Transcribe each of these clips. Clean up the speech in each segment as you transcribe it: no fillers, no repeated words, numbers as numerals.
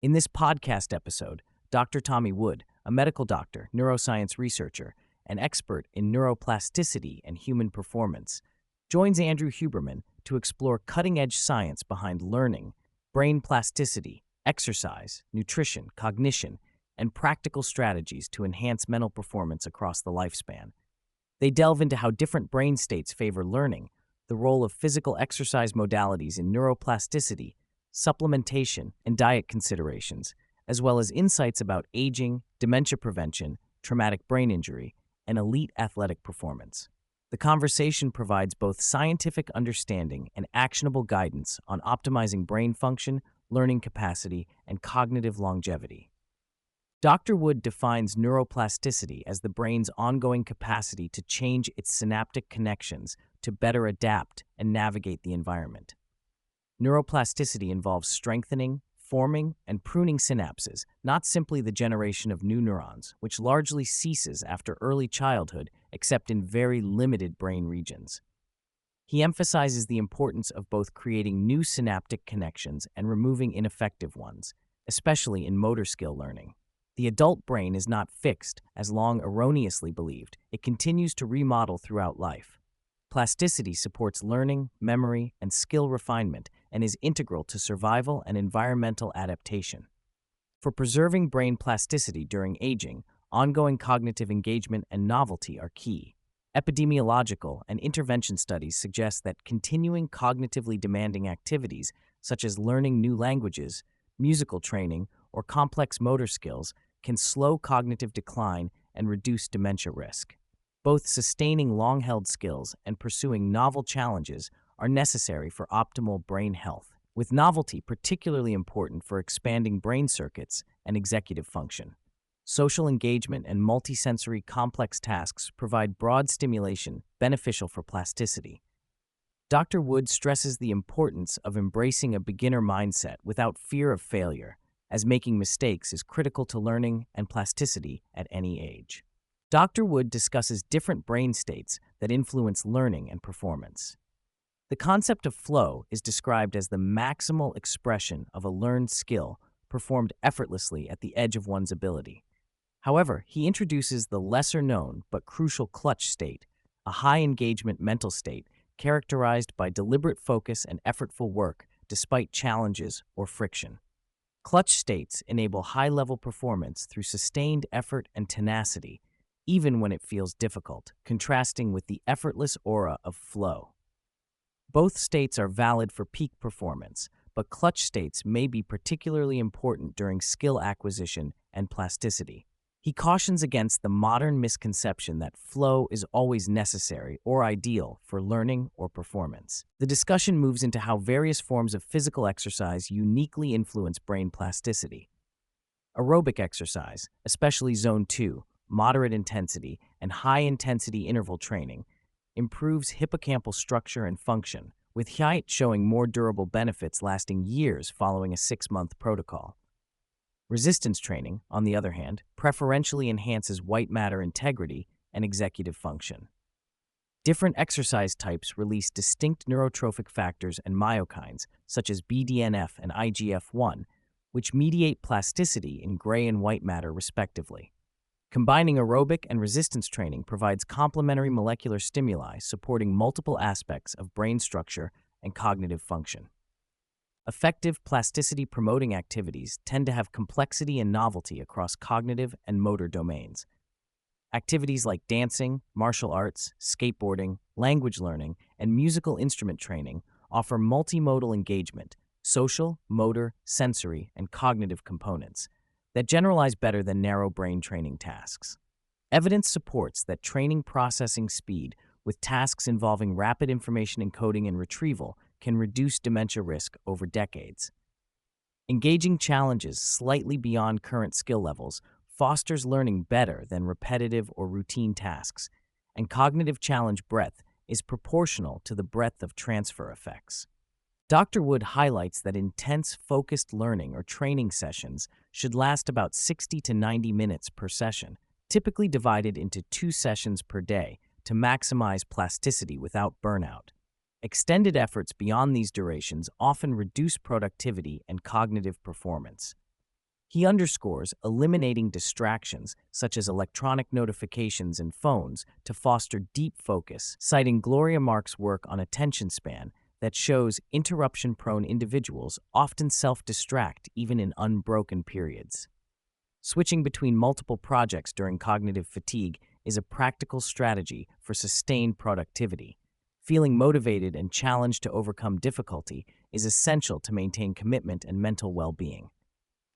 In this podcast episode, Dr. Tommy Wood, a medical doctor, neuroscience researcher, and expert in neuroplasticity and human performance, joins Andrew Huberman to explore cutting-edge science behind learning, brain plasticity, exercise, nutrition, cognition, and practical strategies to enhance mental performance across the lifespan. They delve into how different brain states favor learning, the role of physical exercise modalities in neuroplasticity, supplementation, and diet considerations, as well as insights about aging, dementia prevention, traumatic brain injury, and elite athletic performance. The conversation provides both scientific understanding and actionable guidance on optimizing brain function, learning capacity, and cognitive longevity. Dr. Wood defines neuroplasticity as the brain's ongoing capacity to change its synaptic connections to better adapt and navigate the environment. Neuroplasticity involves strengthening, forming, and pruning synapses, not simply the generation of new neurons, which largely ceases after early childhood except in very limited brain regions. He emphasizes the importance of both creating new synaptic connections and removing ineffective ones, especially in motor skill learning. The adult brain is not fixed, as long erroneously believed. It continues to remodel throughout life. Plasticity supports learning, memory, and skill refinement and is integral to survival and environmental adaptation. For preserving brain plasticity during aging, ongoing cognitive engagement and novelty are key. Epidemiological and intervention studies suggest that continuing cognitively demanding activities, such as learning new languages, musical training, or complex motor skills, can slow cognitive decline and reduce dementia risk. Both sustaining long-held skills and pursuing novel challenges are necessary for optimal brain health, with novelty particularly important for expanding brain circuits and executive function. Social engagement and multisensory complex tasks provide broad stimulation beneficial for plasticity. Dr. Wood stresses the importance of embracing a beginner mindset without fear of failure, as making mistakes is critical to learning and plasticity at any age. Dr. Wood discusses different brain states that influence learning and performance. The concept of flow is described as the maximal expression of a learned skill performed effortlessly at the edge of one's ability. However, he introduces the lesser-known but crucial clutch state, a high-engagement mental state characterized by deliberate focus and effortful work despite challenges or friction. Clutch states enable high-level performance through sustained effort and tenacity, even when it feels difficult, contrasting with the effortless aura of flow. Both states are valid for peak performance, but clutch states may be particularly important during skill acquisition and plasticity. He cautions against the modern misconception that flow is always necessary or ideal for learning or performance. The discussion moves into how various forms of physical exercise uniquely influence brain plasticity. Aerobic exercise, especially Zone 2, moderate intensity, and high-intensity interval training, improves hippocampal structure and function, with HIIT showing more durable benefits lasting years following a 6-month protocol. Resistance training, on the other hand, preferentially enhances white matter integrity and executive function. Different exercise types release distinct neurotrophic factors and myokines, such as BDNF and IGF-1, which mediate plasticity in gray and white matter respectively. Combining aerobic and resistance training provides complementary molecular stimuli supporting multiple aspects of brain structure and cognitive function. Effective plasticity-promoting activities tend to have complexity and novelty across cognitive and motor domains. Activities like dancing, martial arts, skateboarding, language learning, and musical instrument training offer multimodal engagement, social, motor, sensory, and cognitive components that generalize better than narrow brain training tasks. Evidence supports that training processing speed with tasks involving rapid information encoding and retrieval can reduce dementia risk over decades. Engaging challenges slightly beyond current skill levels fosters learning better than repetitive or routine tasks, and cognitive challenge breadth is proportional to the breadth of transfer effects. Dr. Wood highlights that intense, focused learning or training sessions should last about 60 to 90 minutes per session, typically divided into 2 sessions per day to maximize plasticity without burnout. Extended efforts beyond these durations often reduce productivity and cognitive performance. He underscores eliminating distractions such as electronic notifications and phones to foster deep focus, citing Gloria Mark's work on attention span that shows interruption-prone individuals often self-distract even in unbroken periods. Switching between multiple projects during cognitive fatigue is a practical strategy for sustained productivity. Feeling motivated and challenged to overcome difficulty is essential to maintain commitment and mental well-being.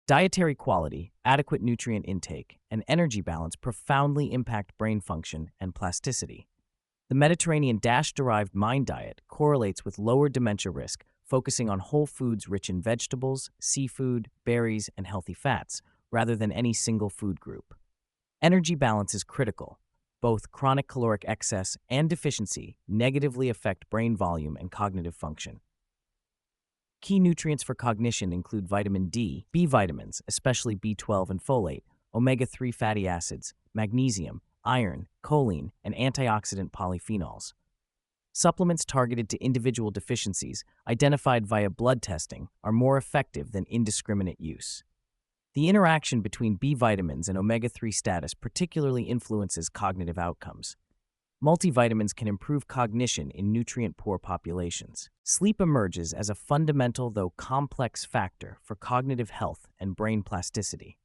Dietary quality, adequate nutrient intake, and energy balance profoundly impact brain function and plasticity. The Mediterranean DASH-derived MIND diet correlates with lower dementia risk, focusing on whole foods rich in vegetables, seafood, berries, and healthy fats, rather than any single food group. Energy balance is critical. Both chronic caloric excess and deficiency negatively affect brain volume and cognitive function. Key nutrients for cognition include vitamin D, B vitamins, especially B12 and folate, omega-3 fatty acids, magnesium, iron, choline, and antioxidant polyphenols. Supplements targeted to individual deficiencies, identified via blood testing, are more effective than indiscriminate use. The interaction between B vitamins and omega-3 status particularly influences cognitive outcomes. Multivitamins can improve cognition in nutrient-poor populations. Sleep emerges as a fundamental though complex factor for cognitive health and brain plasticity.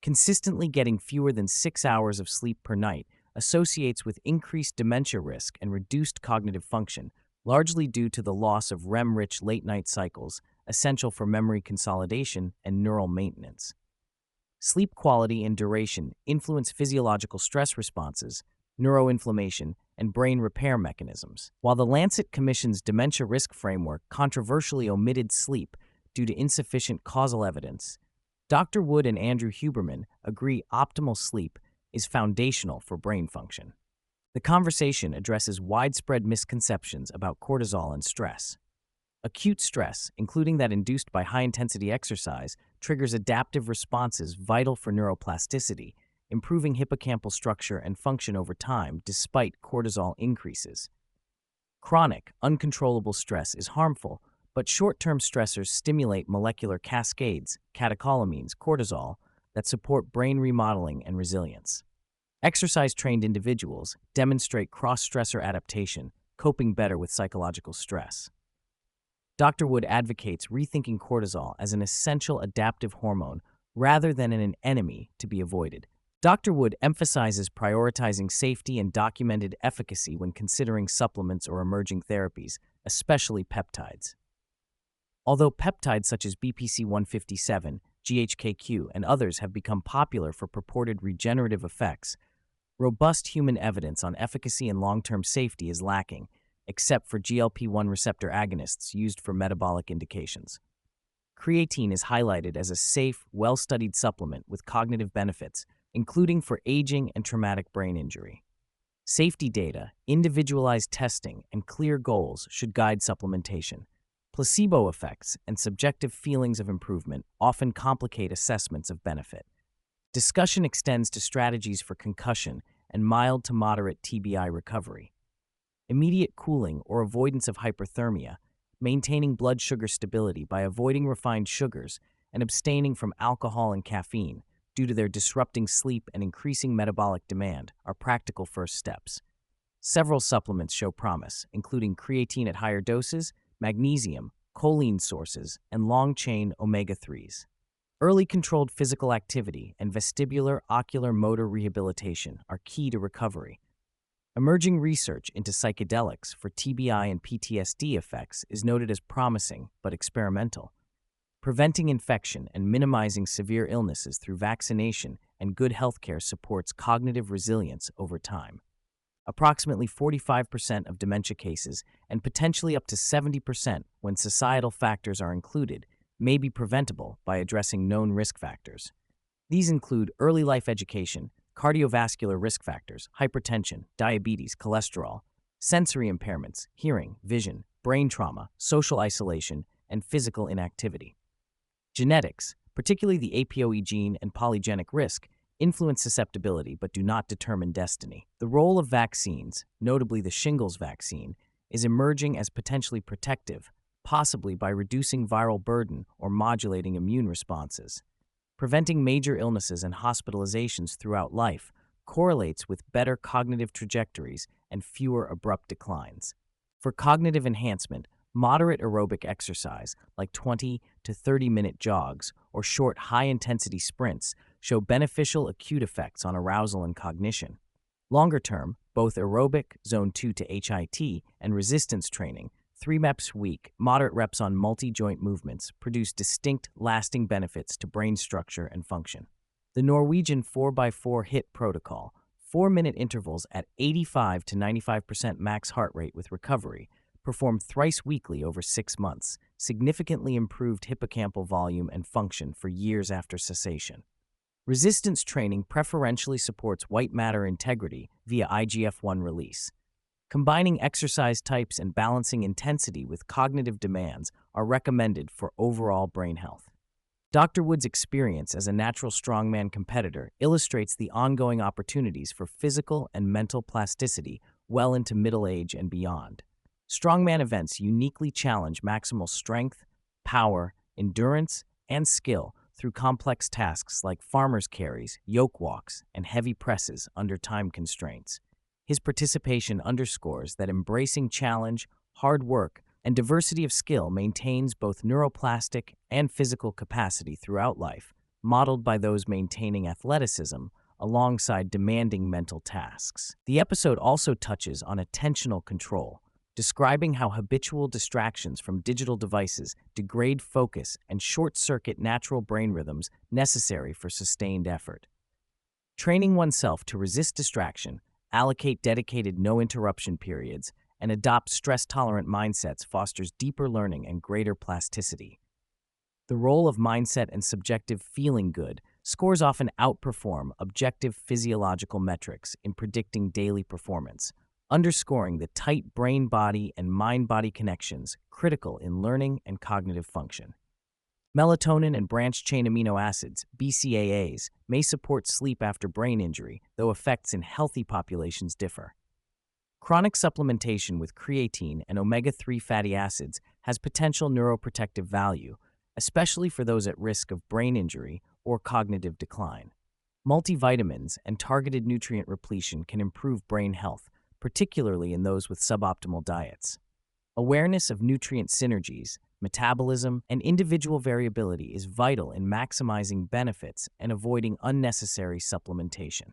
Consistently getting fewer than 6 hours of sleep per night associates with increased dementia risk and reduced cognitive function, largely due to the loss of REM-rich late-night cycles, essential for memory consolidation and neural maintenance. Sleep quality and duration influence physiological stress responses, neuroinflammation, and brain repair mechanisms. While the Lancet Commission's dementia risk framework controversially omitted sleep due to insufficient causal evidence, Dr. Wood and Andrew Huberman agree optimal sleep is foundational for brain function. The conversation addresses widespread misconceptions about cortisol and stress. Acute stress, including that induced by high-intensity exercise, triggers adaptive responses vital for neuroplasticity, improving hippocampal structure and function over time despite cortisol increases. Chronic, uncontrollable stress is harmful, but short-term stressors stimulate molecular cascades, catecholamines, cortisol, that support brain remodeling and resilience. Exercise-trained individuals demonstrate cross-stressor adaptation, coping better with psychological stress. Dr. Wood advocates rethinking cortisol as an essential adaptive hormone rather than an enemy to be avoided. Dr. Wood emphasizes prioritizing safety and documented efficacy when considering supplements or emerging therapies, especially peptides. Although peptides such as BPC-157, GHKQ, and others have become popular for purported regenerative effects, robust human evidence on efficacy and long-term safety is lacking, except for GLP-1 receptor agonists used for metabolic indications. Creatine is highlighted as a safe, well-studied supplement with cognitive benefits, including for aging and traumatic brain injury. Safety data, individualized testing, and clear goals should guide supplementation. Placebo effects and subjective feelings of improvement often complicate assessments of benefit. Discussion extends to strategies for concussion and mild to moderate TBI recovery. Immediate cooling or avoidance of hyperthermia, maintaining blood sugar stability by avoiding refined sugars and abstaining from alcohol and caffeine due to their disrupting sleep and increasing metabolic demand are practical first steps. Several supplements show promise, including creatine at higher doses, magnesium, choline sources, and long-chain omega-3s. Early controlled physical activity and vestibular ocular motor rehabilitation are key to recovery. Emerging research into psychedelics for TBI and PTSD effects is noted as promising but experimental. Preventing infection and minimizing severe illnesses through vaccination and good healthcare supports cognitive resilience over time. Approximately 45% of dementia cases, and potentially up to 70% when societal factors are included, may be preventable by addressing known risk factors. These include early life education, cardiovascular risk factors, hypertension, diabetes, cholesterol, sensory impairments, hearing, vision, brain trauma, social isolation, and physical inactivity. Genetics, particularly the APOE gene and polygenic risk, influence susceptibility but do not determine destiny. The role of vaccines, notably the shingles vaccine, is emerging as potentially protective, possibly by reducing viral burden or modulating immune responses. preventing major illnesses and hospitalizations throughout life, correlates with better cognitive trajectories and fewer abrupt declines. For cognitive enhancement, moderate aerobic exercise, like 20 to 30-minute jogs or short high-intensity sprints, show beneficial acute effects on arousal and cognition. Longer term, both aerobic, zone 2 to HIT, and resistance training, 3 reps a week, moderate reps on multi-joint movements, produce distinct, lasting benefits to brain structure and function. The Norwegian 4x4 HIIT protocol, 4-minute intervals at 85 to 95% max heart rate with recovery, performed thrice weekly over 6 months, significantly improved hippocampal volume and function for years after cessation. Resistance training preferentially supports white matter integrity via IGF-1 release. Combining exercise types and balancing intensity with cognitive demands are recommended for overall brain health. Dr. Wood's experience as a natural strongman competitor illustrates the ongoing opportunities for physical and mental plasticity well into middle age and beyond. Strongman events uniquely challenge maximal strength, power, endurance, and skill through complex tasks like farmer's carries, yoke walks, and heavy presses under time constraints. His participation underscores that embracing challenge, hard work, and diversity of skill maintains both neuroplastic and physical capacity throughout life, modeled by those maintaining athleticism alongside demanding mental tasks. The episode also touches on attentional control, describing how habitual distractions from digital devices degrade focus and short-circuit natural brain rhythms necessary for sustained effort. Training oneself to resist distraction, allocate dedicated no-interruption periods, and adopt stress-tolerant mindsets fosters deeper learning and greater plasticity. The role of mindset and subjective feeling good scores often outperform objective physiological metrics in predicting daily performance, underscoring the tight brain-body and mind-body connections critical in learning and cognitive function. Melatonin and branched-chain amino acids, BCAAs, may support sleep after brain injury, though effects in healthy populations differ. Chronic supplementation with creatine and omega-3 fatty acids has potential neuroprotective value, especially for those at risk of brain injury or cognitive decline. Multivitamins and targeted nutrient repletion can improve brain health, particularly in those with suboptimal diets. Awareness of nutrient synergies, metabolism, and individual variability is vital in maximizing benefits and avoiding unnecessary supplementation.